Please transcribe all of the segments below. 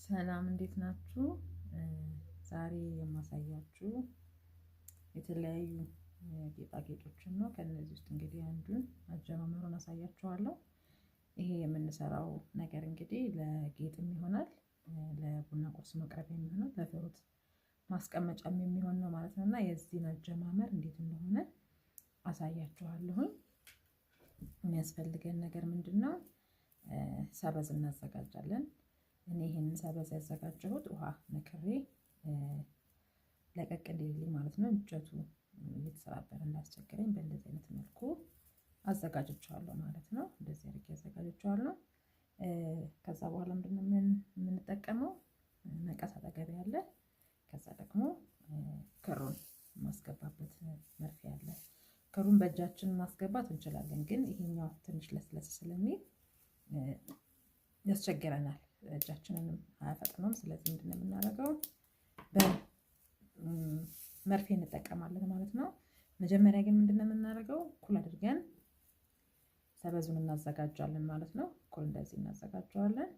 ሰላም እንዴት ናችሁ? ዛሬ የማሳያችሁ የተለያዩ ጌጣጌጦችን ነው። ከነዚህ ውስጥ እንግዲህ አንዱን አጀማመሩን አሳያችኋለሁ። ይሄ የምንሰራው ነገር እንግዲህ ለጌጥም ይሆናል፣ ለቡና ቁርስ መቅረቢያም ይሆናል፣ ለፍሩት ማስቀመጫም የሚሆን ነው ማለት ነው። እና የዚህን አጀማመር እንዴት እንደሆነ አሳያችኋለሁኝ። የሚያስፈልገን ነገር ምንድነው? ሰበዝ እናዘጋጃለን። እኔ ይሄንን ሰበዝ ያዘጋጀሁት ውሃ ነክሬ ለቀቅ እንዲልልኝ ማለት ነው። እንጨቱ እየተሰባበረ እንዳስቸገረኝ በእንደዚህ አይነት መልኩ አዘጋጅቼዋለሁ ማለት ነው። እንደዚህ አድርጌ አዘጋጅቼዋለሁ። ከዛ በኋላ ምንድነው የምንጠቀመው? መቀስ አጠገቤ አለ። ከዛ ደግሞ ክሩን ማስገባበት መርፌ አለ። ክሩን በእጃችን ማስገባት እንችላለን፣ ግን ይሄኛው ትንሽ ለስለስ ስለሚል ያስቸግረናል። እጃችንንም አያፈጥነውም። ስለዚህ ምንድነው የምናደርገው? በመርፌ እንጠቀማለን ማለት ነው። መጀመሪያ ግን ምንድነው የምናደርገው? እኩል አድርገን ሰበዙን እናዘጋጃለን ማለት ነው። እኩል እንደዚህ እናዘጋጀዋለን።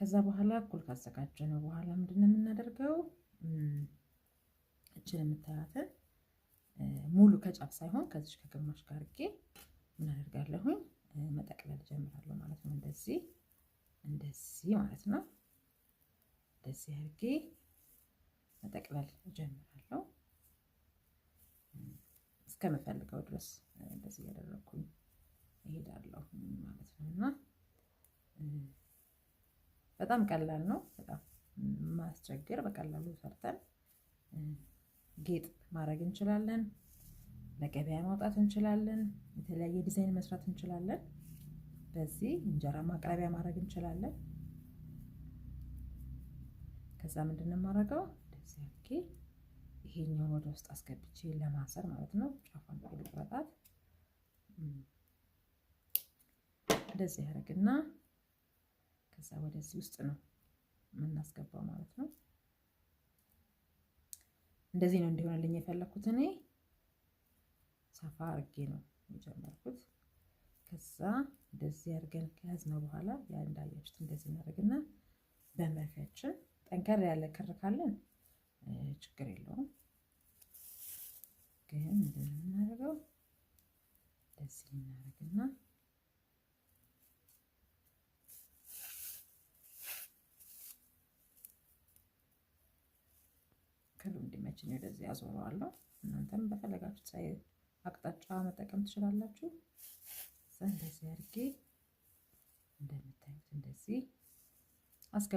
ከዛ በኋላ እኩል ካዘጋጀነው በኋላ ምንድነው የምናደርገው? እችን የምታያትን ሙሉ ከጫፍ ሳይሆን ከዚህ ከግማሽ ጋር አድርጌ ምን አደርጋለሁኝ? መጠቅለል ጀምራለሁ ማለት ነው። እንደዚህ ማለት ነው። እንደዚህ አድርጌ መጠቅለል ጀምራለሁ እስከምፈልገው ድረስ እንደዚህ ያደረኩኝ እሄዳለሁ ማለት ነው። እና በጣም ቀላል ነው። በጣም ማስቸገር በቀላሉ ሰርተን ጌጥ ማድረግ እንችላለን። ለገበያ ማውጣት እንችላለን። የተለያየ ዲዛይን መስራት እንችላለን። በዚህ እንጀራ ማቅረቢያ ማድረግ እንችላለን። ከዛ ምንድነው የማደርገው? እንደዚህ አድርጌ ይሄኛውን ወደ ውስጥ አስገብቼ ለማሰር ማለት ነው። ጫፏን ልቆረጣት። እንደዚህ ያደርግና ከዛ ወደዚህ ውስጥ ነው የምናስገባው ማለት ነው። እንደዚህ ነው እንዲሆንልኝ የፈለኩት እኔ። ሰፋ አድርጌ ነው የጀመርኩት። ከዛ እንደዚህ አድርገን ከያዝነው በኋላ ያ እንዳያችሁት እንደዚህ እናደርግና በመርፌያችን ጠንከር ያለ ክር ካለን ችግር የለውም። ግን ምንድነው የምናደርገው? እንደዚህ እናደርግና ክሩ እንዲመችኝ ወደዚህ አዞረዋለሁ። እናንተም በፈለጋችሁት አቅጣጫ መጠቀም ትችላላችሁ። እንደዚህ አድርጌ እንደምታዩት እንደዚህ